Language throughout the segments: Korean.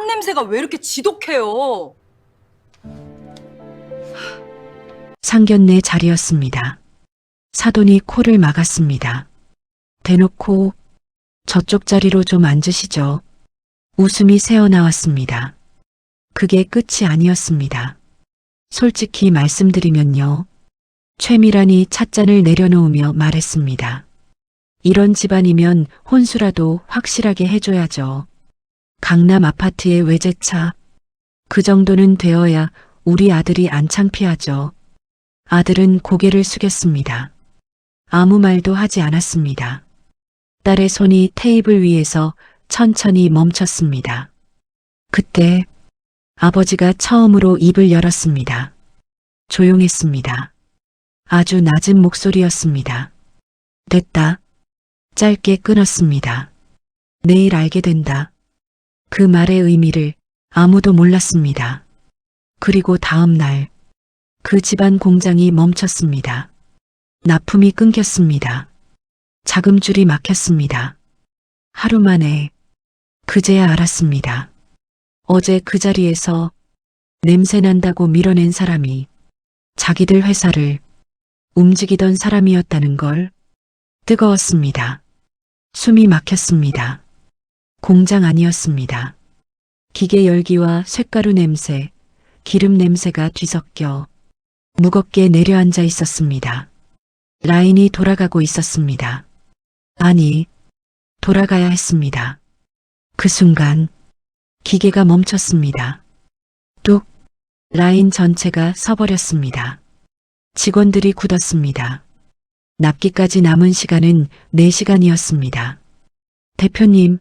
땀 냄새가 왜 이렇게 지독해요? 상견례 자리였습니다. 사돈이 코를 막았습니다. 대놓고 저쪽 자리로 좀 앉으시죠. 웃음이 새어나왔습니다. 그게 끝이 아니었습니다. 솔직히 말씀드리면요. 최미란이 찻잔을 내려놓으며 말했습니다. 이런 집안이면 혼수라도 확실하게 해줘야죠. 강남 아파트의 외제차. 그 정도는 되어야 우리 아들이 안 창피하죠. 아들은 고개를 숙였습니다. 아무 말도 하지 않았습니다. 딸의 손이 테이블 위에서 천천히 멈췄습니다. 그때 아버지가 처음으로 입을 열었습니다. 조용했습니다. 아주 낮은 목소리였습니다. 됐다. 짧게 끊었습니다. 내일 알게 된다. 그 말의 의미를 아무도 몰랐습니다. 그리고 다음 날 그 집안 공장이 멈췄습니다. 납품이 끊겼습니다. 자금줄이 막혔습니다. 하루 만에 그제야 알았습니다. 어제 그 자리에서 냄새 난다고 밀어낸 사람이 자기들 회사를 움직이던 사람이었다는 걸. 뜨거웠습니다. 숨이 막혔습니다. 공장 아니었습니다. 기계 열기와 쇳가루 냄새, 기름 냄새가 뒤섞여 무겁게 내려앉아 있었습니다. 라인이 돌아가고 있었습니다. 아니, 돌아가야 했습니다. 그 순간 기계가 멈췄습니다. 뚝, 라인 전체가 서버렸습니다. 직원들이 굳었습니다. 납기까지 남은 시간은 4시간이었습니다. 대표님,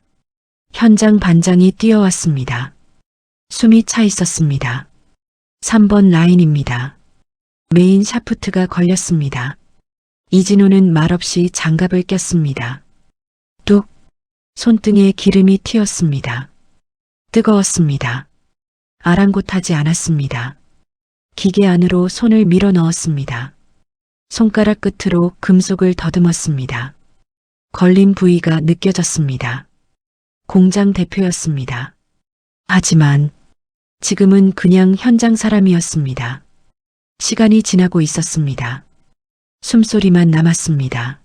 현장 반장이 뛰어왔습니다. 숨이 차 있었습니다. 3번 라인입니다. 메인 샤프트가 걸렸습니다. 이진호는 말없이 장갑을 꼈습니다. 뚝, 손등에 기름이 튀었습니다. 뜨거웠습니다. 아랑곳하지 않았습니다. 기계 안으로 손을 밀어 넣었습니다. 손가락 끝으로 금속을 더듬었습니다. 걸린 부위가 느껴졌습니다. 공장 대표였습니다. 하지만 지금은 그냥 현장 사람이었습니다. 시간이 지나고 있었습니다. 숨소리만 남았습니다.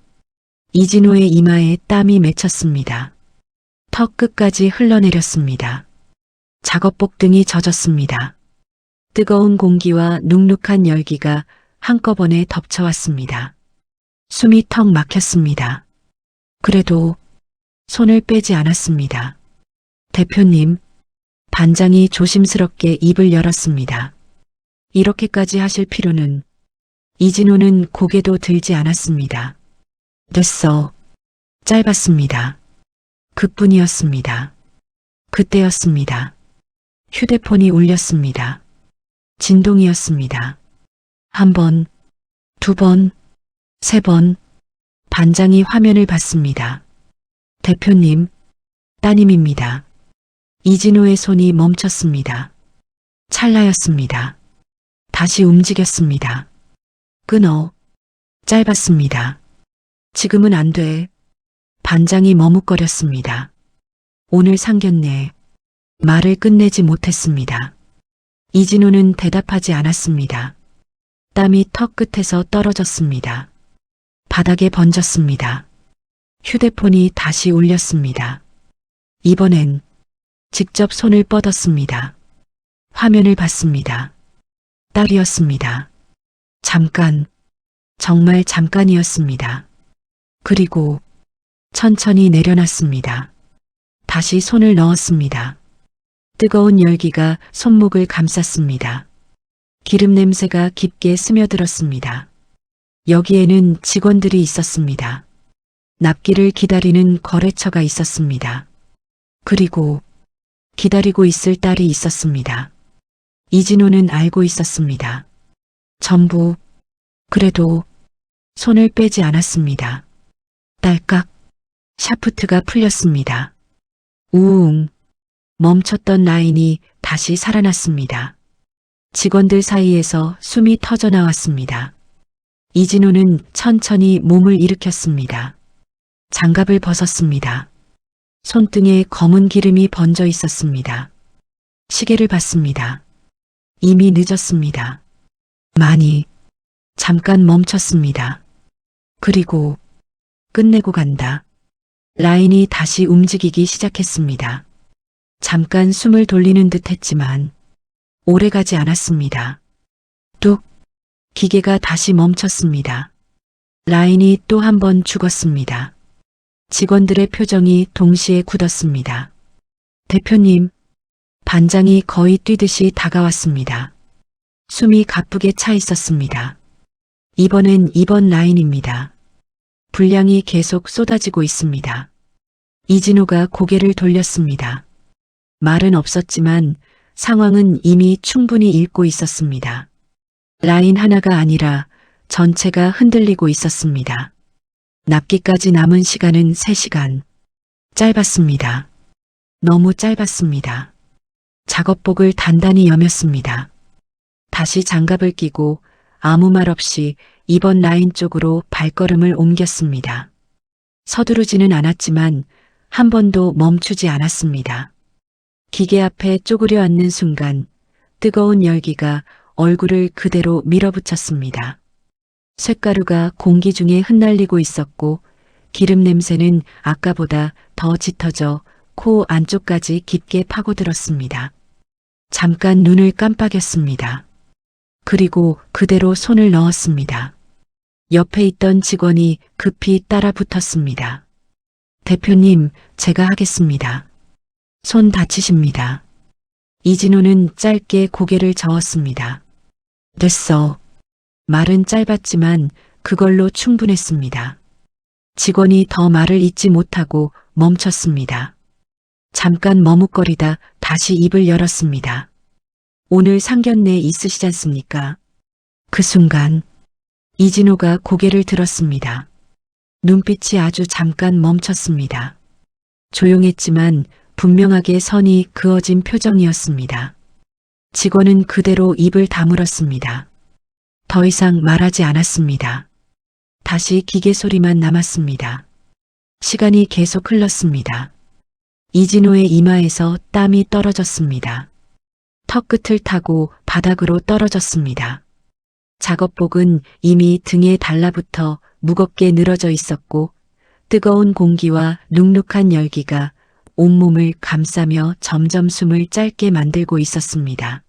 이진호의 이마에 땀이 맺혔습니다. 턱 끝까지 흘러내렸습니다. 작업복 등이 젖었습니다. 뜨거운 공기와 눅눅한 열기가 한꺼번에 덮쳐왔습니다. 숨이 턱 막혔습니다. 그래도 손을 빼지 않았습니다. 대표님, 반장이 조심스럽게 입을 열었습니다. 이렇게까지 하실 필요는. 이진호는 고개도 들지 않았습니다. 됐어. 짧았습니다. 그뿐이었습니다. 그때였습니다. 휴대폰이 울렸습니다. 진동이었습니다. 1번, 2번, 3번. 반장이 화면을 봤습니다. 대표님, 따님입니다. 이진호의 손이 멈췄습니다. 찰나였습니다. 다시 움직였습니다. 끊어. 짧았습니다. 지금은 안 돼. 반장이 머뭇거렸습니다. 오늘 상견례. 말을 끝내지 못했습니다. 이진호는 대답하지 않았습니다. 땀이 턱 끝에서 떨어졌습니다. 바닥에 번졌습니다. 휴대폰이 다시 울렸습니다. 이번엔 직접 손을 뻗었습니다. 화면을 봤습니다. 딸이었습니다. 잠깐, 정말 잠깐이었습니다. 그리고 천천히 내려놨습니다. 다시 손을 넣었습니다. 뜨거운 열기가 손목을 감쌌습니다. 기름 냄새가 깊게 스며들었습니다. 여기에는 직원들이 있었습니다. 납기를 기다리는 거래처가 있었습니다. 그리고 기다리고 있을 딸이 있었습니다. 이진호는 알고 있었습니다. 전부. 그래도 손을 빼지 않았습니다. 딸깍. 샤프트가 풀렸습니다. 우웅. 멈췄던 라인이 다시 살아났습니다. 직원들 사이에서 숨이 터져 나왔습니다. 이진호는 천천히 몸을 일으켰습니다. 장갑을 벗었습니다. 손등에 검은 기름이 번져 있었습니다. 시계를 봤습니다. 이미 늦었습니다. 많이. 잠깐 멈췄습니다. 그리고 끝내고 간다. 라인이 다시 움직이기 시작했습니다. 잠깐 숨을 돌리는 듯 했지만 오래 가지 않았습니다. 뚝. 기계가 다시 멈췄습니다. 라인이 또 한 번 죽었습니다. 직원들의 표정이 동시에 굳었습니다. 대표님, 반장이 거의 뛰듯이 다가왔습니다. 숨이 가쁘게 차 있었습니다. 이번엔 2번 라인입니다. 분량이 계속 쏟아지고 있습니다. 이진호가 고개를 돌렸습니다. 말은 없었지만 상황은 이미 충분히 읽고 있었습니다. 라인 하나가 아니라 전체가 흔들리고 있었습니다. 납기까지 남은 시간은 3시간. 짧았습니다. 너무 짧았습니다. 작업복을 단단히 여몄습니다. 다시 장갑을 끼고 아무 말 없이 2번 라인 쪽으로 발걸음을 옮겼습니다. 서두르지는 않았지만 한 번도 멈추지 않았습니다. 기계 앞에 쪼그려 앉는 순간 뜨거운 열기가 얼굴을 그대로 밀어붙였습니다. 쇳가루가 공기 중에 흩날리고 있었고 기름 냄새는 아까보다 더 짙어져 코 안쪽까지 깊게 파고들었습니다. 잠깐 눈을 깜빡였습니다. 그리고 그대로 손을 넣었습니다. 옆에 있던 직원이 급히 따라 붙었습니다. 대표님, 제가 하겠습니다. 손 다치십니다. 이진호는 짧게 고개를 저었습니다. 됐어. 말은 짧았지만 그걸로 충분했습니다. 직원이 더 말을 잇지 못하고 멈췄습니다. 잠깐 머뭇거리다 다시 입을 열었습니다. 오늘 상견례 있으시지 않습니까? 그 순간 이진호가 고개를 들었습니다. 눈빛이 아주 잠깐 멈췄습니다. 조용했지만 분명하게 선이 그어진 표정이었습니다. 직원은 그대로 입을 다물었습니다. 더 이상 말하지 않았습니다. 다시 기계 소리만 남았습니다. 시간이 계속 흘렀습니다. 이진호의 이마에서 땀이 떨어졌습니다. 턱끝을 타고 바닥으로 떨어졌습니다. 작업복은 이미 등에 달라붙어 무겁게 늘어져 있었고 뜨거운 공기와 눅눅한 열기가 온몸을 감싸며 점점 숨을 짧게 만들고 있었습니다.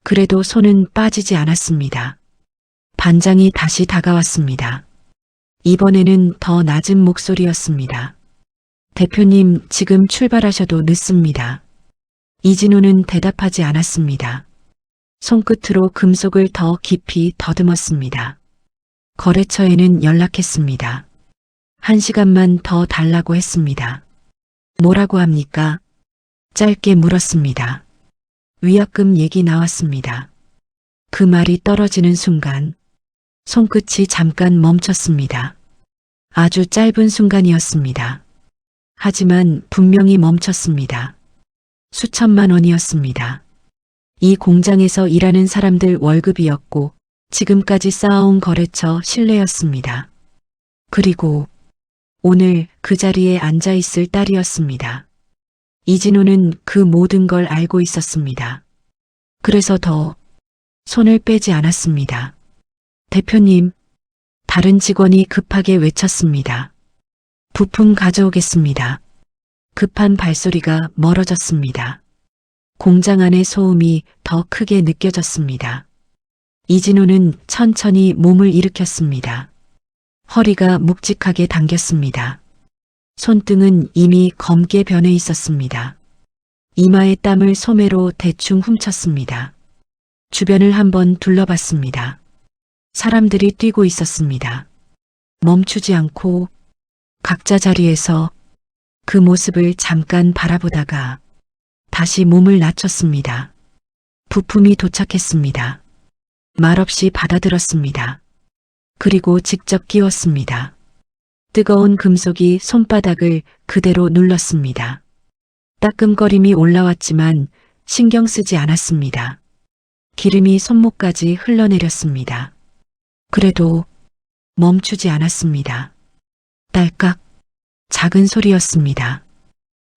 그래도 손은 빠지지 않았습니다. 반장이 다시 다가왔습니다. 이번에는 더 낮은 목소리였습니다. 대표님, 지금 출발하셔도 늦습니다. 이진호는 대답하지 않았습니다. 손끝으로 금속을 더 깊이 더듬었습니다. 거래처에는 연락했습니다. 1시간만 더 달라고 했습니다. 뭐라고 합니까? 짧게 물었습니다. 위약금 얘기 나왔습니다. 그 말이 떨어지는 순간 손끝이 잠깐 멈췄습니다. 아주 짧은 순간이었습니다. 하지만 분명히 멈췄습니다. 수천만 원이었습니다. 이 공장에서 일하는 사람들 월급이었고 지금까지 쌓아온 거래처 신뢰였습니다. 그리고 오늘 그 자리에 앉아 있을 딸이었습니다. 이진호는 그 모든 걸 알고 있었습니다. 그래서 더 손을 빼지 않았습니다. 대표님, 다른 직원이 급하게 외쳤습니다. 부품 가져오겠습니다. 급한 발소리가 멀어졌습니다. 공장 안의 소음이 더 크게 느껴졌습니다. 이진호는 천천히 몸을 일으켰습니다. 허리가 묵직하게 당겼습니다. 손등은 이미 검게 변해 있었습니다. 이마의 땀을 소매로 대충 훔쳤습니다. 주변을 한번 둘러봤습니다. 사람들이 뛰고 있었습니다. 멈추지 않고 각자 자리에서 그 모습을 잠깐 바라보다가 다시 몸을 낮췄습니다. 부품이 도착했습니다. 말없이 받아들었습니다. 그리고 직접 끼웠습니다. 뜨거운 금속이 손바닥을 그대로 눌렀습니다. 따끔거림이 올라왔지만 신경 쓰지 않았습니다. 기름이 손목까지 흘러내렸습니다. 그래도 멈추지 않았습니다. 딸깍, 작은 소리였습니다.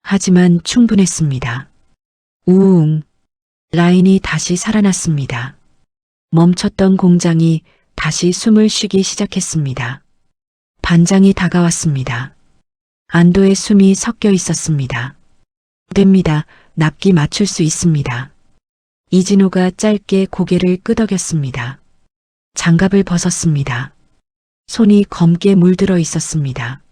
하지만 충분했습니다. 우웅, 라인이 다시 살아났습니다. 멈췄던 공장이 다시 숨을 쉬기 시작했습니다. 반장이 다가왔습니다. 안도의 숨이 섞여 있었습니다. 됩니다. 납기 맞출 수 있습니다. 이진호가 짧게 고개를 끄덕였습니다. 장갑을 벗었습니다. 손이 검게 물들어 있었습니다.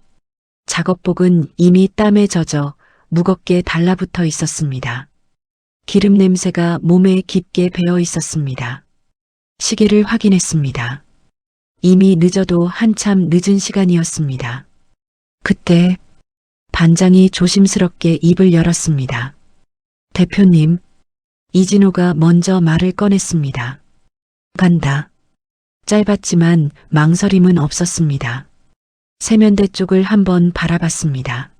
작업복은 이미 땀에 젖어 무겁게 달라붙어 있었습니다. 기름 냄새가 몸에 깊게 배어 있었습니다. 시계를 확인했습니다. 이미 늦어도 한참 늦은 시간이었습니다. 그때 반장이 조심스럽게 입을 열었습니다. 대표님, 이진호가 먼저 말을 꺼냈습니다. 간다. 짧았지만 망설임은 없었습니다. 세면대 쪽을 한번 바라봤습니다.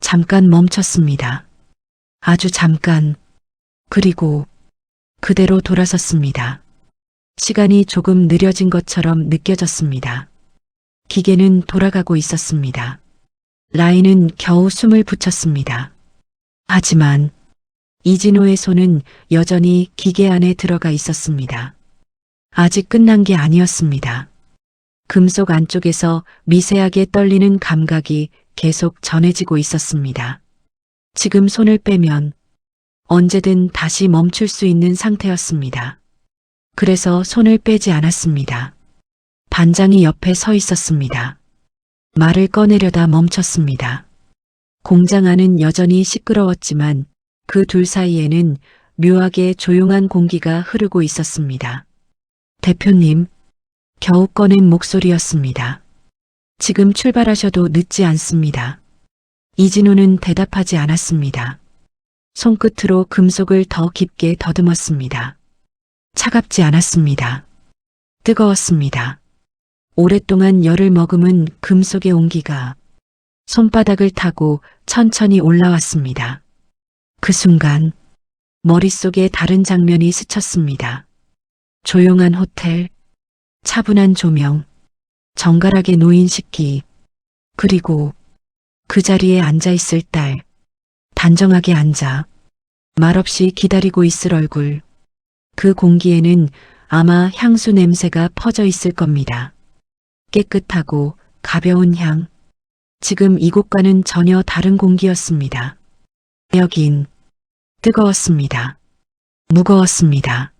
잠깐 멈췄습니다. 아주 잠깐. 그리고 그대로 돌아섰습니다. 시간이 조금 느려진 것처럼 느껴졌습니다. 기계는 돌아가고 있었습니다. 라인은 겨우 숨을 붙였습니다. 하지만 이진호의 손은 여전히 기계 안에 들어가 있었습니다. 아직 끝난 게 아니었습니다. 금속 안쪽에서 미세하게 떨리는 감각이 계속 전해지고 있었습니다. 지금 손을 빼면 언제든 다시 멈출 수 있는 상태였습니다. 그래서 손을 빼지 않았습니다. 반장이 옆에 서 있었습니다. 말을 꺼내려다 멈췄습니다. 공장 안은 여전히 시끄러웠지만 그 둘 사이에는 묘하게 조용한 공기가 흐르고 있었습니다. 대표님, 겨우 꺼낸 목소리였습니다. 지금 출발하셔도 늦지 않습니다. 이진호는 대답하지 않았습니다. 손끝으로 금속을 더 깊게 더듬었습니다. 차갑지 않았습니다. 뜨거웠습니다. 오랫동안 열을 머금은 금속의 온기가 손바닥을 타고 천천히 올라왔습니다. 그 순간 머릿속에 다른 장면이 스쳤습니다. 조용한 호텔, 차분한 조명, 정갈하게 놓인 식기, 그리고 그 자리에 앉아 있을 딸, 단정하게 앉아 말없이 기다리고 있을 얼굴. 그 공기에는 아마 향수 냄새가 퍼져 있을 겁니다. 깨끗하고 가벼운 향. 지금 이곳과는 전혀 다른 공기였습니다. 여긴 뜨거웠습니다. 무거웠습니다.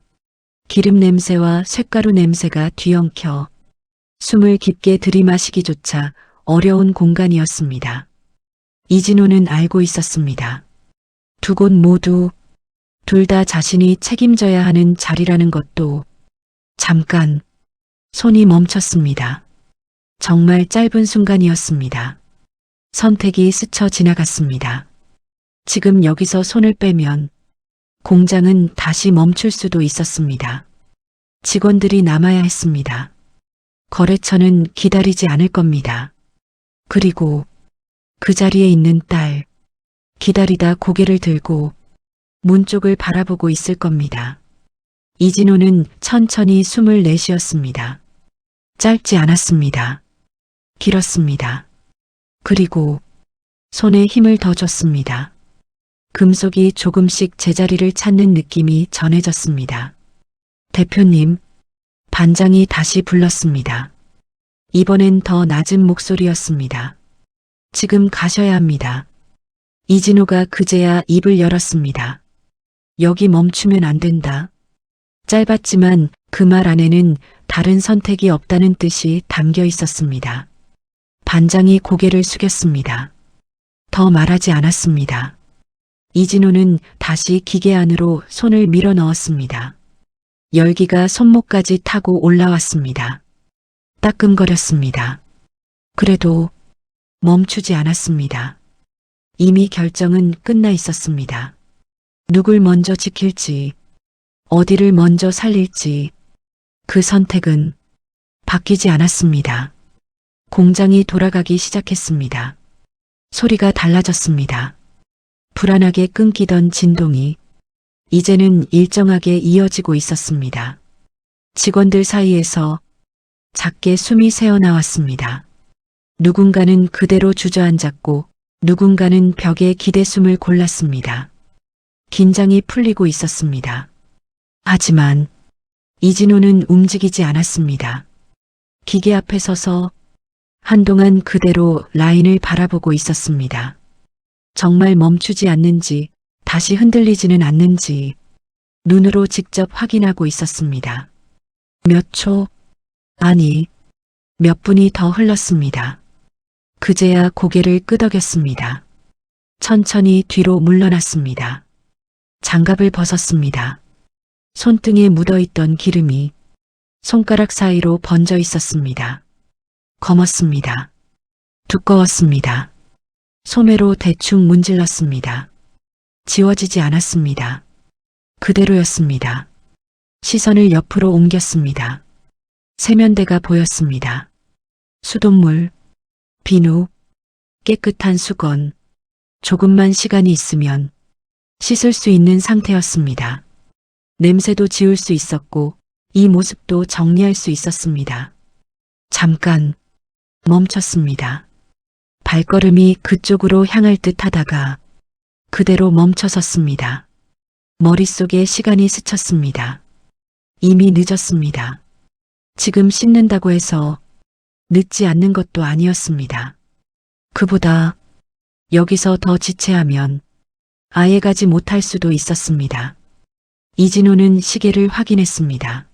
기름 냄새와 쇳가루 냄새가 뒤엉켜 숨을 깊게 들이마시기조차 어려운 공간이었습니다. 이진호는 알고 있었습니다. 두 곳 모두 둘 다 자신이 책임져야 하는 자리라는 것도. 잠깐 손이 멈췄습니다. 정말 짧은 순간이었습니다. 선택이 스쳐 지나갔습니다. 지금 여기서 손을 빼면 공장은 다시 멈출 수도 있었습니다. 직원들이 남아야 했습니다. 거래처는 기다리지 않을 겁니다. 그리고 그 자리에 있는 딸, 기다리다 고개를 들고 문 쪽을 바라보고 있을 겁니다. 이진호는 천천히 숨을 내쉬었습니다. 짧지 않았습니다. 길었습니다. 그리고 손에 힘을 더 줬습니다. 금속이 조금씩 제자리를 찾는 느낌이 전해졌습니다. 대표님, 반장이 다시 불렀습니다. 이번엔 더 낮은 목소리였습니다. 지금 가셔야 합니다. 이진호가 그제야 입을 열었습니다. 여기 멈추면 안 된다. 짧았지만 그 말 안에는 다른 선택이 없다는 뜻이 담겨 있었습니다. 반장이 고개를 숙였습니다. 더 말하지 않았습니다. 이진호는 다시 기계 안으로 손을 밀어 넣었습니다. 열기가 손목까지 타고 올라왔습니다. 따끔거렸습니다. 그래도 멈추지 않았습니다. 이미 결정은 끝나 있었습니다. 누굴 먼저 지킬지, 어디를 먼저 살릴지 그 선택은 바뀌지 않았습니다. 공장이 돌아가기 시작했습니다. 소리가 달라졌습니다. 불안하게 끊기던 진동이 이제는 일정하게 이어지고 있었습니다. 직원들 사이에서 작게 숨이 새어나왔습니다. 누군가는 그대로 주저앉았고 누군가는 벽에 기대숨을 골랐습니다. 긴장이 풀리고 있었습니다. 하지만 이진호는 움직이지 않았습니다. 기계 앞에 서서 한동안 그대로 라인을 바라보고 있었습니다. 정말 멈추지 않는지, 다시 흔들리지는 않는지 눈으로 직접 확인하고 있었습니다. 몇 초, 아니, 몇 분이 더 흘렀습니다. 그제야 고개를 끄덕였습니다. 천천히 뒤로 물러났습니다. 장갑을 벗었습니다. 손등에 묻어있던 기름이 손가락 사이로 번져 있었습니다. 검었습니다. 두꺼웠습니다. 소매로 대충 문질렀습니다. 지워지지 않았습니다. 그대로였습니다. 시선을 옆으로 옮겼습니다. 세면대가 보였습니다. 수돗물, 비누, 깨끗한 수건, 조금만 시간이 있으면 씻을 수 있는 상태였습니다. 냄새도 지울 수 있었고 이 모습도 정리할 수 있었습니다. 잠깐 멈췄습니다. 발걸음이 그쪽으로 향할 듯 하다가 그대로 멈춰섰습니다. 머릿속에 시간이 스쳤습니다. 이미 늦었습니다. 지금 씻는다고 해서 늦지 않는 것도 아니었습니다. 그보다 여기서 더 지체하면 아예 가지 못할 수도 있었습니다. 이진호는 시계를 확인했습니다.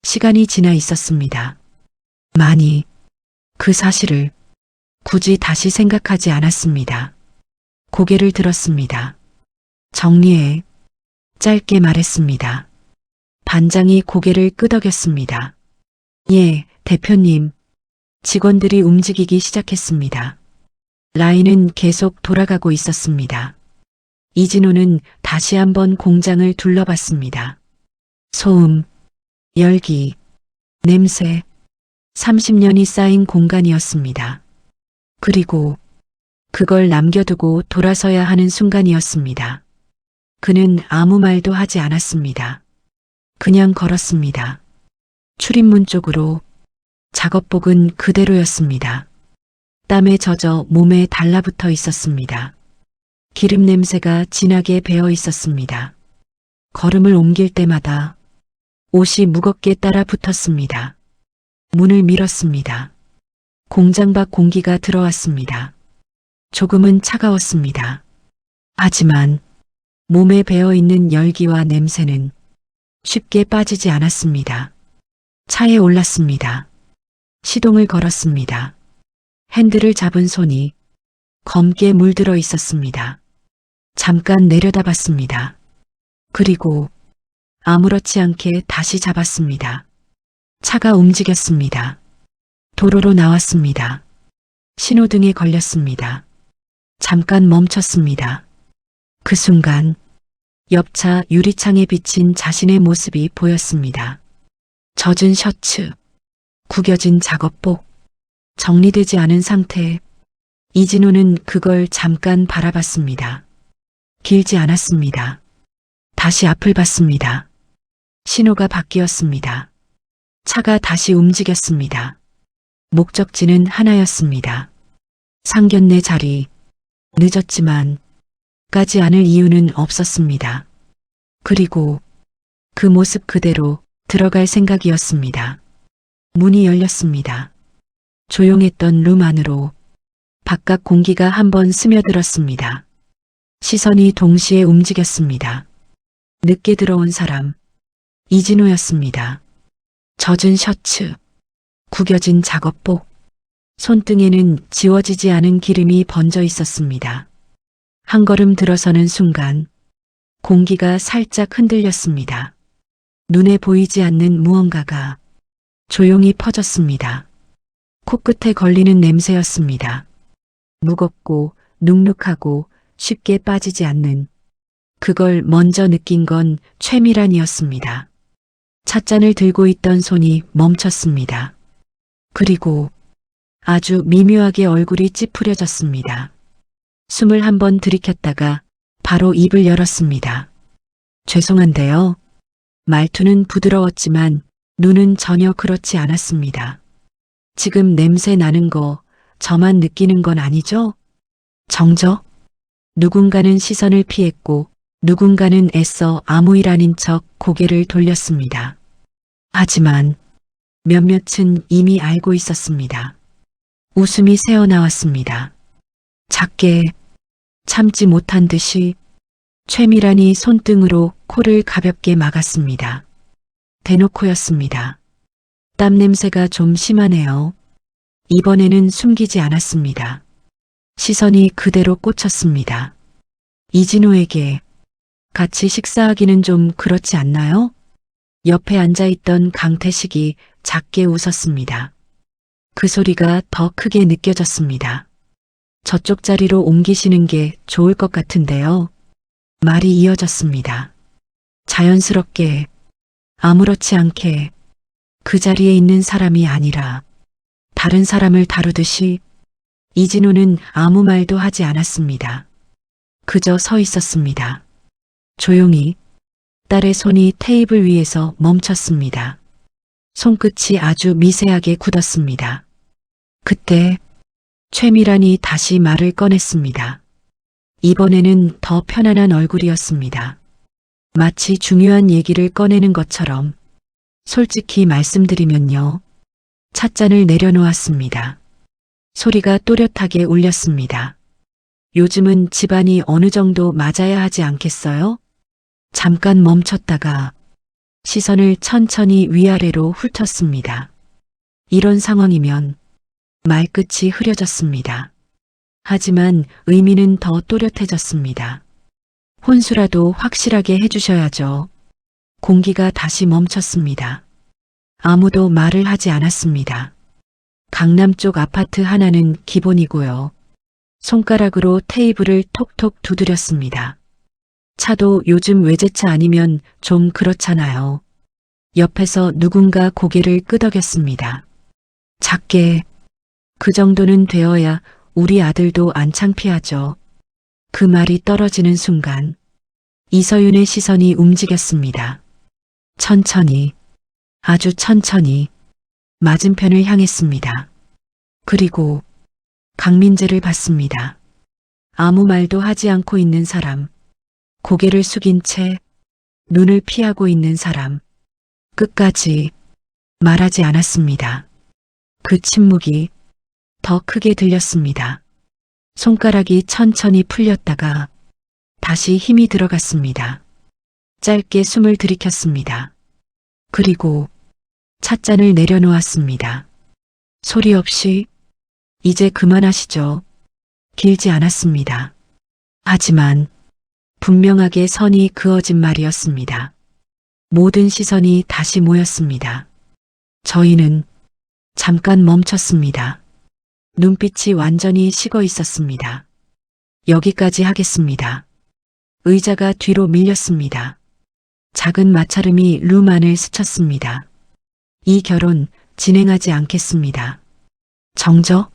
시간이 지나 있었습니다. 많이 그 사실을 굳이 다시 생각하지 않았습니다. 고개를 들었습니다. 정리해. 짧게 말했습니다. 반장이 고개를 끄덕였습니다. 예, 대표님. 직원들이 움직이기 시작했습니다. 라인은 계속 돌아가고 있었습니다. 이진호는 다시 한번 공장을 둘러봤습니다. 소음, 열기, 냄새, 30년이 쌓인 공간이었습니다. 그리고 그걸 남겨두고 돌아서야 하는 순간이었습니다. 그는 아무 말도 하지 않았습니다. 그냥 걸었습니다. 출입문 쪽으로. 작업복은 그대로였습니다. 땀에 젖어 몸에 달라붙어 있었습니다. 기름 냄새가 진하게 배어 있었습니다. 걸음을 옮길 때마다 옷이 무겁게 따라 붙었습니다. 문을 밀었습니다. 공장 밖 공기가 들어왔습니다. 조금은 차가웠습니다. 하지만 몸에 배어 있는 열기와 냄새는 쉽게 빠지지 않았습니다. 차에 올랐습니다. 시동을 걸었습니다. 핸들을 잡은 손이 검게 물들어 있었습니다. 잠깐 내려다봤습니다. 그리고 아무렇지 않게 다시 잡았습니다. 차가 움직였습니다. 도로로 나왔습니다. 신호등에 걸렸습니다. 잠깐 멈췄습니다. 그 순간 옆차 유리창에 비친 자신의 모습이 보였습니다. 젖은 셔츠, 구겨진 작업복, 정리되지 않은 상태. 이진호는 그걸 잠깐 바라봤습니다. 길지 않았습니다. 다시 앞을 봤습니다. 신호가 바뀌었습니다. 차가 다시 움직였습니다. 목적지는 하나였습니다. 상견례 자리. 늦었지만 가지 않을 이유는 없었습니다. 그리고 그 모습 그대로 들어갈 생각이었습니다. 문이 열렸습니다. 조용했던 룸 안으로 바깥 공기가 한번 스며들었습니다. 시선이 동시에 움직였습니다. 늦게 들어온 사람, 이진호였습니다. 젖은 셔츠, 구겨진 작업복, 손등에는 지워지지 않은 기름이 번져 있었습니다. 한 걸음 들어서는 순간 공기가 살짝 흔들렸습니다. 눈에 보이지 않는 무언가가 조용히 퍼졌습니다. 코끝에 걸리는 냄새였습니다. 무겁고 눅눅하고 쉽게 빠지지 않는. 그걸 먼저 느낀 건 최미란이었습니다. 찻잔을 들고 있던 손이 멈췄습니다. 그리고 아주 미묘하게 얼굴이 찌푸려졌습니다. 숨을 한번 들이켰다가 바로 입을 열었습니다. 죄송한데요. 말투는 부드러웠지만 눈은 전혀 그렇지 않았습니다. 지금 냄새 나는 거 저만 느끼는 건 아니죠? 정적? 누군가는 시선을 피했고 누군가는 애써 아무 일 아닌 척 고개를 돌렸습니다. 하지만 몇몇은 이미 알고 있었습니다. 웃음이 새어나왔습니다. 작게 참지 못한 듯이 최미란이 손등으로 코를 가볍게 막았습니다. 대놓고였습니다. 땀 냄새가 좀 심하네요. 이번에는 숨기지 않았습니다. 시선이 그대로 꽂혔습니다. 이진호에게 같이 식사하기는 좀 그렇지 않나요? 옆에 앉아있던 강태식이 작게 웃었습니다. 그 소리가 더 크게 느껴졌습니다. 저쪽 자리로 옮기시는 게 좋을 것 같은데요. 말이 이어졌습니다. 자연스럽게, 아무렇지 않게 그 자리에 있는 사람이 아니라 다른 사람을 다루듯이 이진호는 아무 말도 하지 않았습니다. 그저 서 있었습니다. 조용히 딸의 손이 테이블 위에서 멈췄습니다. 손끝이 아주 미세하게 굳었습니다. 그때 최미란이 다시 말을 꺼냈습니다. 이번에는 더 편안한 얼굴이었습니다. 마치 중요한 얘기를 꺼내는 것처럼 솔직히 말씀드리면요. 찻잔을 내려놓았습니다. 소리가 또렷하게 울렸습니다. 요즘은 집안이 어느 정도 맞아야 하지 않겠어요? 잠깐 멈췄다가 시선을 천천히 위아래로 훑었습니다. 이런 상황이면 말끝이 흐려졌습니다. 하지만 의미는 더 또렷해졌습니다. 혼수라도 확실하게 해주셔야죠. 공기가 다시 멈췄습니다. 아무도 말을 하지 않았습니다. 강남 쪽 아파트 하나는 기본이고요. 손가락으로 테이블을 톡톡 두드렸습니다. 차도 요즘 외제차 아니면 좀 그렇잖아요. 옆에서 누군가 고개를 끄덕였습니다. 작게, 그 정도는 되어야 우리 아들도 안 창피하죠. 그 말이 떨어지는 순간 이서윤의 시선이 움직였습니다. 천천히, 아주 천천히 맞은편을 향했습니다. 그리고 강민재를 봤습니다. 아무 말도 하지 않고 있는 사람, 고개를 숙인 채 눈을 피하고 있는 사람, 끝까지 말하지 않았습니다. 그 침묵이 더 크게 들렸습니다. 손가락이 천천히 풀렸다가 다시 힘이 들어갔습니다. 짧게 숨을 들이켰습니다. 그리고 찻잔을 내려놓았습니다. 소리 없이 이제 그만하시죠. 길지 않았습니다. 하지만 분명하게 선이 그어진 말이었습니다. 모든 시선이 다시 모였습니다. 저희는 잠깐 멈췄습니다. 눈빛이 완전히 식어 있었습니다. 여기까지 하겠습니다. 의자가 뒤로 밀렸습니다. 작은 마찰음이 룸 안을 스쳤습니다. 이 결혼 진행하지 않겠습니다. 정적?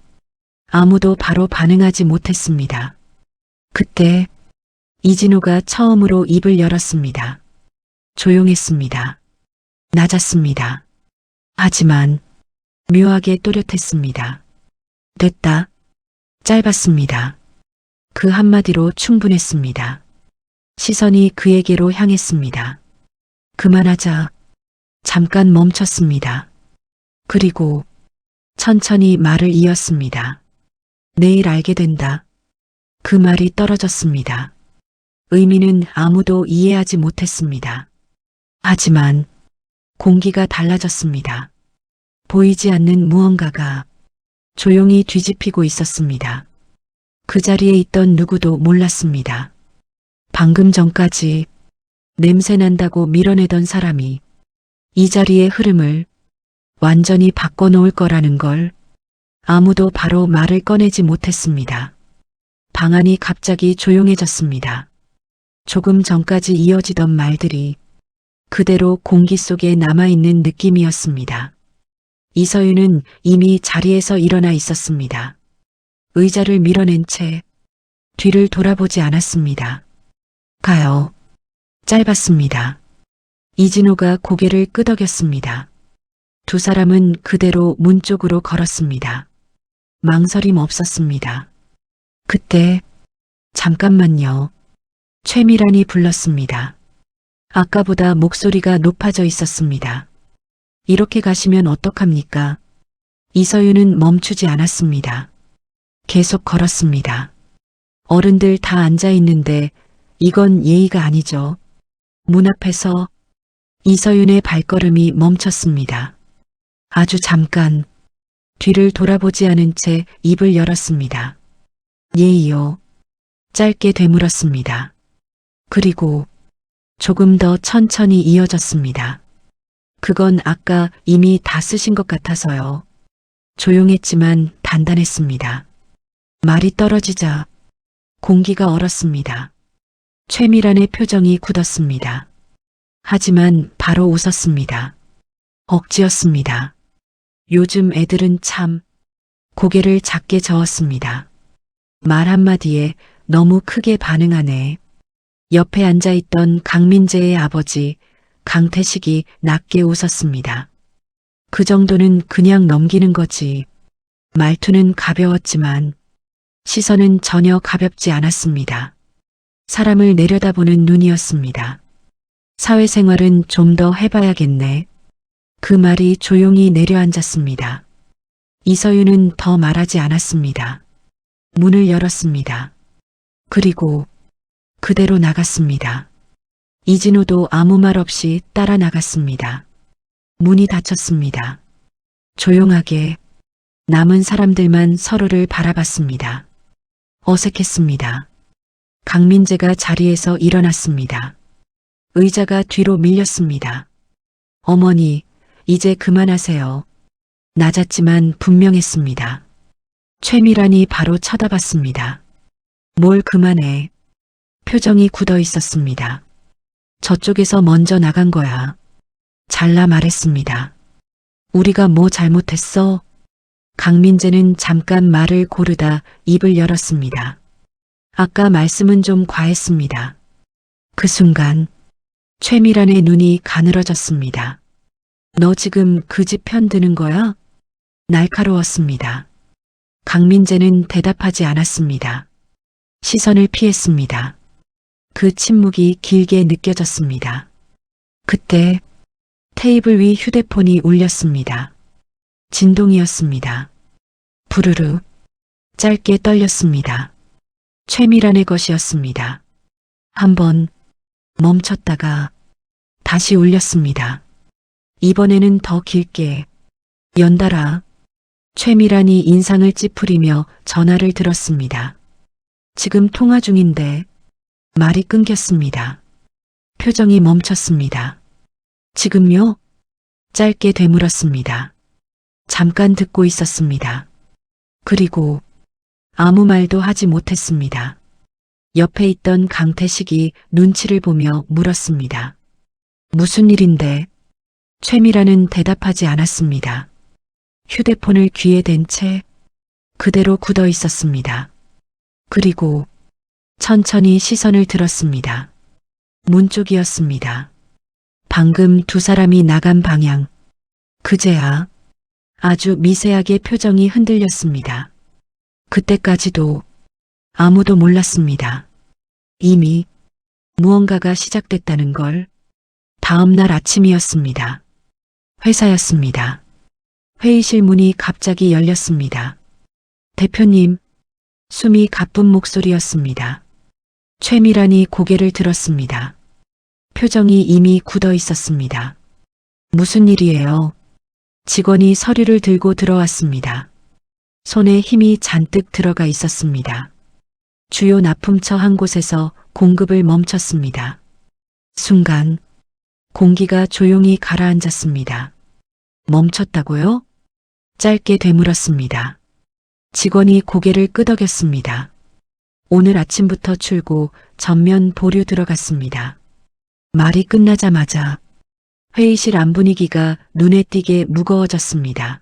아무도 바로 반응하지 못했습니다. 그때 이진호가 처음으로 입을 열었습니다. 조용했습니다. 낮았습니다. 하지만 묘하게 또렷했습니다. 됐다. 짧았습니다. 그 한마디로 충분했습니다. 시선이 그에게로 향했습니다. 그만하자. 잠깐 멈췄습니다. 그리고 천천히 말을 이었습니다. 내일 알게 된다. 그 말이 떨어졌습니다. 의미는 아무도 이해하지 못했습니다. 하지만 공기가 달라졌습니다. 보이지 않는 무언가가 조용히 뒤집히고 있었습니다. 그 자리에 있던 누구도 몰랐습니다. 방금 전까지 냄새 난다고 밀어내던 사람이 이 자리의 흐름을 완전히 바꿔놓을 거라는 걸 아무도 바로 말을 꺼내지 못했습니다. 방 안이 갑자기 조용해졌습니다. 조금 전까지 이어지던 말들이 그대로 공기 속에 남아있는 느낌이었습니다. 이서윤은 이미 자리에서 일어나 있었습니다. 의자를 밀어낸 채 뒤를 돌아보지 않았습니다. 가요. 짧았습니다. 이진호가 고개를 끄덕였습니다. 두 사람은 그대로 문 쪽으로 걸었습니다. 망설임 없었습니다. 그때 잠깐만요. 최미란이 불렀습니다. 아까보다 목소리가 높아져 있었습니다. 이렇게 가시면 어떡합니까? 이서윤은 멈추지 않았습니다. 계속 걸었습니다. 어른들 다 앉아 있는데 이건 예의가 아니죠. 문 앞에서 이서윤의 발걸음이 멈췄습니다. 아주 잠깐 뒤를 돌아보지 않은 채 입을 열었습니다. 예의요. 짧게 되물었습니다. 그리고 조금 더 천천히 이어졌습니다. 그건 아까 이미 다 쓰신 것 같아서요. 조용했지만 단단했습니다. 말이 떨어지자 공기가 얼었습니다. 최미란의 표정이 굳었습니다. 하지만 바로 웃었습니다. 억지였습니다. 요즘 애들은 참. 고개를 작게 저었습니다. 말 한마디에 너무 크게 반응하네. 옆에 앉아있던 강민재의 아버지 강태식이 낮게 웃었습니다. 그 정도는 그냥 넘기는 거지. 말투는 가벼웠지만 시선은 전혀 가볍지 않았습니다. 사람을 내려다보는 눈이었습니다. 사회생활은 좀 더 해봐야겠네. 그 말이 조용히 내려앉았습니다. 이서윤은 더 말하지 않았습니다. 문을 열었습니다. 그리고 그대로 나갔습니다. 이진호도 아무 말 없이 따라 나갔습니다. 문이 닫혔습니다. 조용하게 남은 사람들만 서로를 바라봤습니다. 어색했습니다. 강민재가 자리에서 일어났습니다. 의자가 뒤로 밀렸습니다. 어머니, 이제 그만하세요. 낮았지만 분명했습니다. 최미란이 바로 쳐다봤습니다. 뭘 그만해. 표정이 굳어 있었습니다. 저쪽에서 먼저 나간 거야. 잘라 말했습니다. 우리가 뭐 잘못했어? 강민재는 잠깐 말을 고르다 입을 열었습니다. 아까 말씀은 좀 과했습니다. 그 순간 최미란의 눈이 가늘어졌습니다. 너 지금 그 집 편 드는 거야? 날카로웠습니다. 강민재는 대답하지 않았습니다. 시선을 피했습니다. 그 침묵이 길게 느껴졌습니다. 그때 테이블 위 휴대폰이 울렸습니다. 진동이었습니다. 부르르 짧게 떨렸습니다. 최미란의 것이었습니다. 한번 멈췄다가 다시 울렸습니다. 이번에는 더 길게 연달아. 최미란이 인상을 찌푸리며 전화를 들었습니다. 지금 통화 중인데. 말이 끊겼습니다. 표정이 멈췄습니다. 지금요? 짧게 되물었습니다. 잠깐 듣고 있었습니다. 그리고 아무 말도 하지 못했습니다. 옆에 있던 강태식이 눈치를 보며 물었습니다. 무슨 일인데? 최미란은 대답하지 않았습니다. 휴대폰을 귀에 댄 채 그대로 굳어 있었습니다. 그리고 천천히 시선을 들었습니다. 문 쪽이었습니다. 방금 두 사람이 나간 방향. 그제야 아주 미세하게 표정이 흔들렸습니다. 그때까지도 아무도 몰랐습니다. 이미 무언가가 시작됐다는 걸. 다음 날 아침이었습니다. 회사였습니다. 회의실 문이 갑자기 열렸습니다. 대표님, 숨이 가쁜 목소리였습니다. 최미란이 고개를 들었습니다. 표정이 이미 굳어 있었습니다. 무슨 일이에요? 직원이 서류를 들고 들어왔습니다. 손에 힘이 잔뜩 들어가 있었습니다. 주요 납품처 한 곳에서 공급을 멈췄습니다. 순간 공기가 조용히 가라앉았습니다. 멈췄다고요? 짧게 되물었습니다. 직원이 고개를 끄덕였습니다. 오늘 아침부터 출고 전면 보류 들어갔습니다. 말이 끝나자마자 회의실 안 분위기가 눈에 띄게 무거워졌습니다.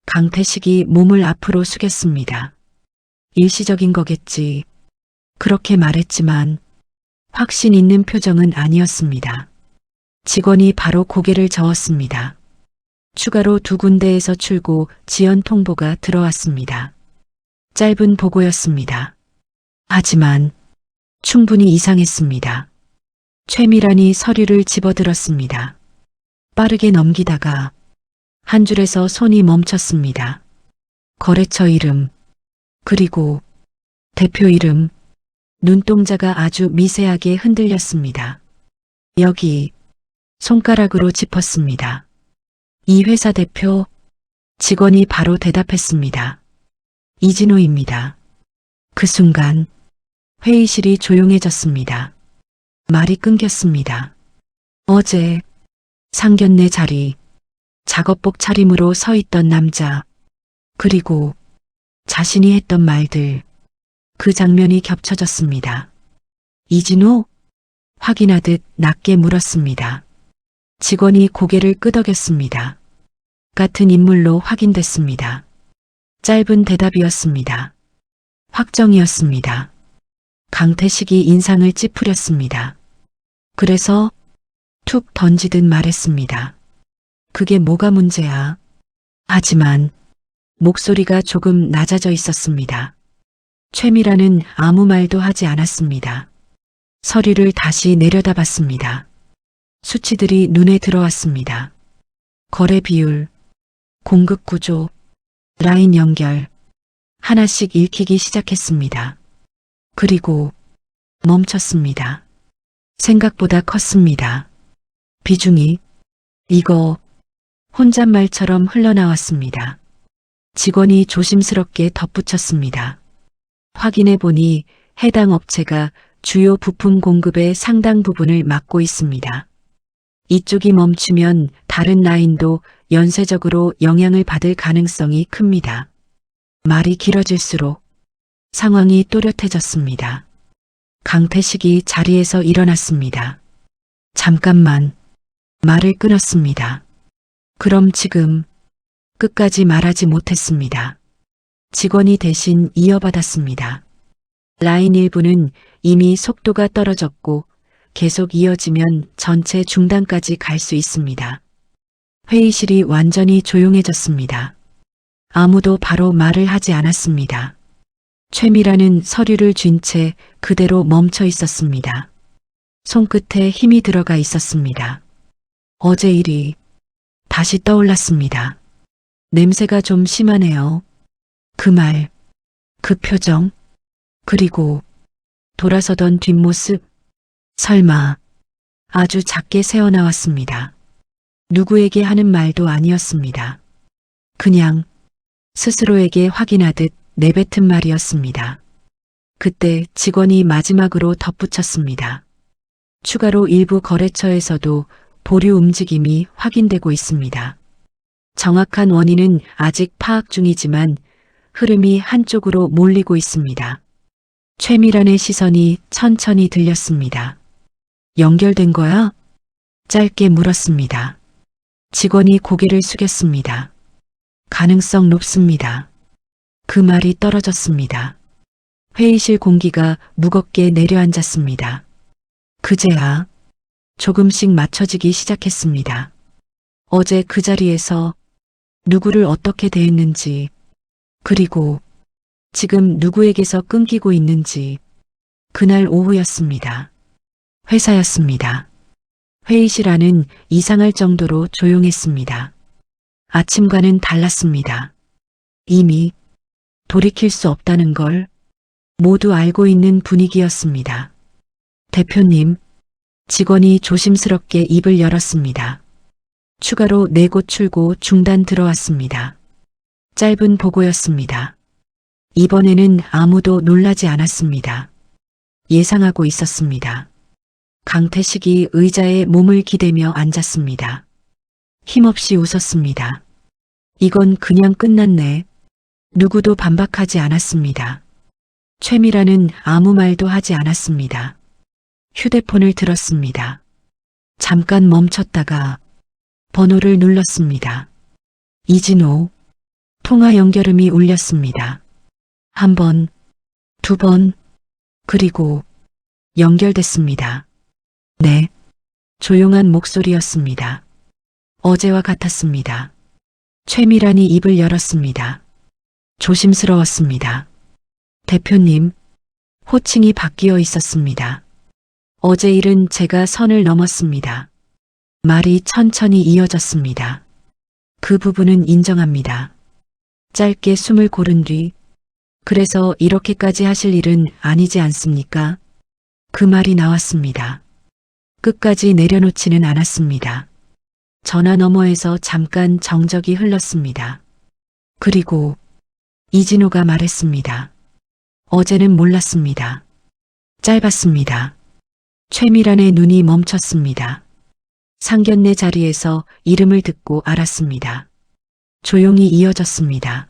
강태식이 몸을 앞으로 숙였습니다. 일시적인 거겠지. 그렇게 말했지만 확신 있는 표정은 아니었습니다. 직원이 바로 고개를 저었습니다. 추가로 두 군데에서 출고 지연 통보가 들어왔습니다. 짧은 보고였습니다. 하지만 충분히 이상했습니다. 최미란이 서류를 집어들었습니다. 빠르게 넘기다가 한 줄에서 손이 멈췄습니다. 거래처 이름, 그리고 대표 이름, 눈동자가 아주 미세하게 흔들렸습니다. 여기 손가락으로 짚었습니다. 이 회사 대표, 직원이 바로 대답했습니다. 이진호입니다. 그 순간 회의실이 조용해졌습니다. 말이 끊겼습니다. 어제 상견례 자리, 작업복 차림으로 서 있던 남자, 그리고 자신이 했던 말들, 그 장면이 겹쳐졌습니다. 이진호? 확인하듯 낮게 물었습니다. 직원이 고개를 끄덕였습니다. 같은 인물로 확인됐습니다. 짧은 대답이었습니다. 확정이었습니다. 강태식이 인상을 찌푸렸습니다. 그래서 툭 던지듯 말했습니다. 그게 뭐가 문제야? 하지만 목소리가 조금 낮아져 있었습니다. 최미라는 아무 말도 하지 않았습니다. 서류를 다시 내려다봤습니다. 수치들이 눈에 들어왔습니다. 거래 비율, 공급 구조, 라인 연결, 하나씩 읽히기 시작했습니다. 그리고 멈췄습니다. 생각보다 컸습니다. 비중이 이거 혼잣말처럼 흘러나왔습니다. 직원이 조심스럽게 덧붙였습니다. 확인해 보니 해당 업체가 주요 부품 공급의 상당 부분을 맡고 있습니다. 이쪽이 멈추면 다른 라인도 연쇄적으로 영향을 받을 가능성이 큽니다. 말이 길어질수록 상황이 또렷해졌습니다. 강태식이 자리에서 일어났습니다. 잠깐만 말을 끊었습니다. 그럼 지금 끝까지 말하지 못했습니다. 직원이 대신 이어받았습니다. 라인 일부는 이미 속도가 떨어졌고 계속 이어지면 전체 중단까지 갈 수 있습니다. 회의실이 완전히 조용해졌습니다. 아무도 바로 말을 하지 않았습니다. 최미라는 서류를 쥔 채 그대로 멈춰 있었습니다. 손끝에 힘이 들어가 있었습니다. 어제 일이 다시 떠올랐습니다. 냄새가 좀 심하네요. 그 말, 그 표정, 그리고 돌아서던 뒷모습, 설마 아주 작게 새어나왔습니다. 누구에게 하는 말도 아니었습니다. 그냥 스스로에게 확인하듯 내뱉은 말이었습니다. 그때 직원이 마지막으로 덧붙였습니다. 추가로 일부 거래처에서도 보류 움직임이 확인되고 있습니다. 정확한 원인은 아직 파악 중이지만 흐름이 한쪽으로 몰리고 있습니다. 최미란의 시선이 천천히 들렸습니다. 연결된 거야? 짧게 물었습니다. 직원이 고개를 숙였습니다. 가능성 높습니다. 그 말이 떨어졌습니다. 회의실 공기가 무겁게 내려앉았습니다. 그제야 조금씩 맞춰지기 시작했습니다. 어제 그 자리에서 누구를 어떻게 대했는지, 그리고 지금 누구에게서 끊기고 있는지, 그날 오후였습니다. 회사였습니다. 회의실 안은 이상할 정도로 조용했습니다. 아침과는 달랐습니다. 이미 돌이킬 수 없다는 걸 모두 알고 있는 분위기였습니다. 대표님, 직원이 조심스럽게 입을 열었습니다. 추가로 4곳 출고 중단 들어왔습니다. 짧은 보고였습니다. 이번에는 아무도 놀라지 않았습니다. 예상하고 있었습니다. 강태식이 의자에 몸을 기대며 앉았습니다. 힘없이 웃었습니다. 이건 그냥 끝났네. 누구도 반박하지 않았습니다. 최미라는 아무 말도 하지 않았습니다. 휴대폰을 들었습니다. 잠깐 멈췄다가 번호를 눌렀습니다. 이진호. 통화 연결음이 울렸습니다. 1번, 2번, 그리고 연결됐습니다. 네. 조용한 목소리였습니다. 어제와 같았습니다. 최미란이 입을 열었습니다. 조심스러웠습니다. 대표님, 호칭이 바뀌어 있었습니다. 어제 일은 제가 선을 넘었습니다. 말이 천천히 이어졌습니다. 그 부분은 인정합니다. 짧게 숨을 고른 뒤, 그래서 이렇게까지 하실 일은 아니지 않습니까? 그 말이 나왔습니다. 끝까지 내려놓지는 않았습니다. 전화 너머에서 잠깐 정적이 흘렀습니다. 그리고 이진호가 말했습니다. 어제는 몰랐습니다. 짧았습니다. 최미란의 눈이 멈췄습니다. 상견례 자리에서 이름을 듣고 알았습니다. 조용히 이어졌습니다.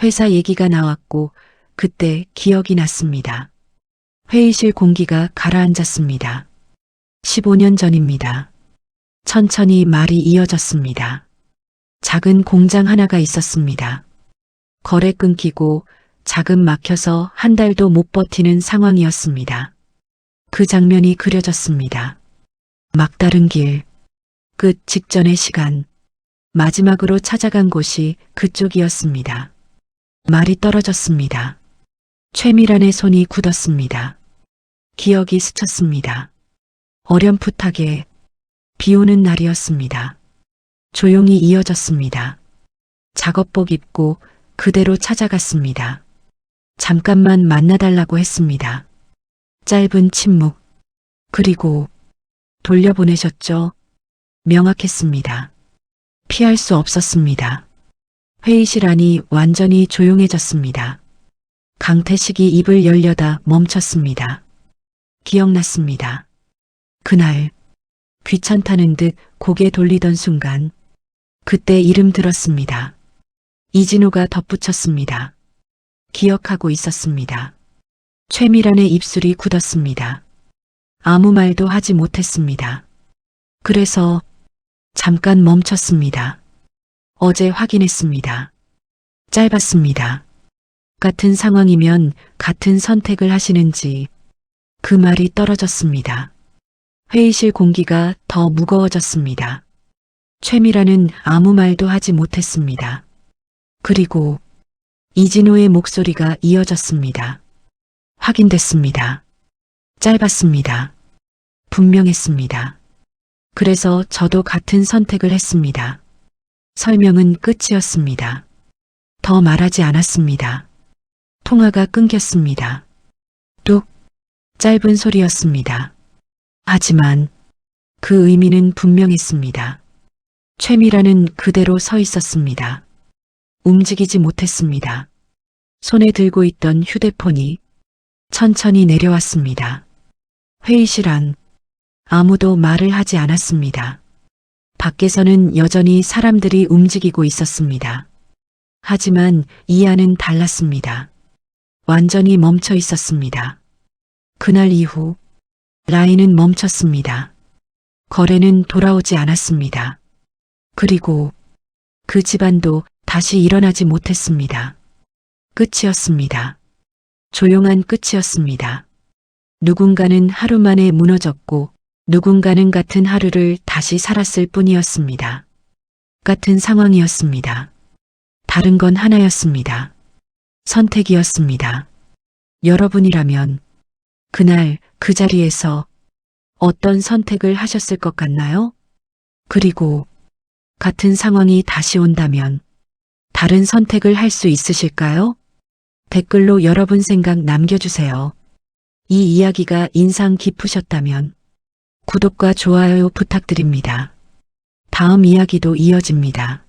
회사 얘기가 나왔고 그때 기억이 났습니다. 회의실 공기가 가라앉았습니다. 15년 전입니다. 천천히 말이 이어졌습니다. 작은 공장 하나가 있었습니다. 거래 끊기고 자금 막혀서 한 달도 못 버티는 상황이었습니다. 그 장면이 그려졌습니다. 막다른 길, 끝 직전의 시간, 마지막으로 찾아간 곳이 그쪽이었습니다. 말이 떨어졌습니다. 최미란의 손이 굳었습니다. 기억이 스쳤습니다. 어렴풋하게 비 오는 날이었습니다. 조용히 이어졌습니다. 작업복 입고 그대로 찾아갔습니다. 잠깐만 만나달라고 했습니다. 짧은 침묵. 그리고 돌려보내셨죠? 명확했습니다. 피할 수 없었습니다. 회의실 안이 완전히 조용해졌습니다. 강태식이 입을 열려다 멈췄습니다. 기억났습니다. 그날 귀찮다는 듯 고개 돌리던 순간 그때 이름 들었습니다. 이진호가 덧붙였습니다. 기억하고 있었습니다. 최미란의 입술이 굳었습니다. 아무 말도 하지 못했습니다. 그래서 잠깐 멈췄습니다. 어제 확인했습니다. 짧았습니다. 같은 상황이면 같은 선택을 하시는지. 그 말이 떨어졌습니다. 회의실 공기가 더 무거워졌습니다. 최미란은 아무 말도 하지 못했습니다. 그리고 이진호의 목소리가 이어졌습니다. 확인됐습니다. 짧았습니다. 분명했습니다. 그래서 저도 같은 선택을 했습니다. 설명은 끝이었습니다. 더 말하지 않았습니다. 통화가 끊겼습니다. 뚝, 짧은 소리였습니다. 하지만 그 의미는 분명했습니다. 최미란은 그대로 서 있었습니다. 움직이지 못했습니다. 손에 들고 있던 휴대폰이 천천히 내려왔습니다. 회의실 안 아무도 말을 하지 않았습니다. 밖에서는 여전히 사람들이 움직이고 있었습니다. 하지만 이 안은 달랐습니다. 완전히 멈춰 있었습니다. 그날 이후 라인은 멈췄습니다. 거래는 돌아오지 않았습니다. 그리고 그 집안도 다시 일어나지 못했습니다. 끝이었습니다. 조용한 끝이었습니다. 누군가는 하루 만에 무너졌고 누군가는 같은 하루를 다시 살았을 뿐이었습니다. 같은 상황이었습니다. 다른 건 하나였습니다. 선택이었습니다. 여러분이라면 그날 그 자리에서 어떤 선택을 하셨을 것 같나요? 그리고 같은 상황이 다시 온다면 다른 선택을 할 수 있으실까요? 댓글로 여러분 생각 남겨주세요. 이 이야기가 인상 깊으셨다면 구독과 좋아요 부탁드립니다. 다음 이야기도 이어집니다.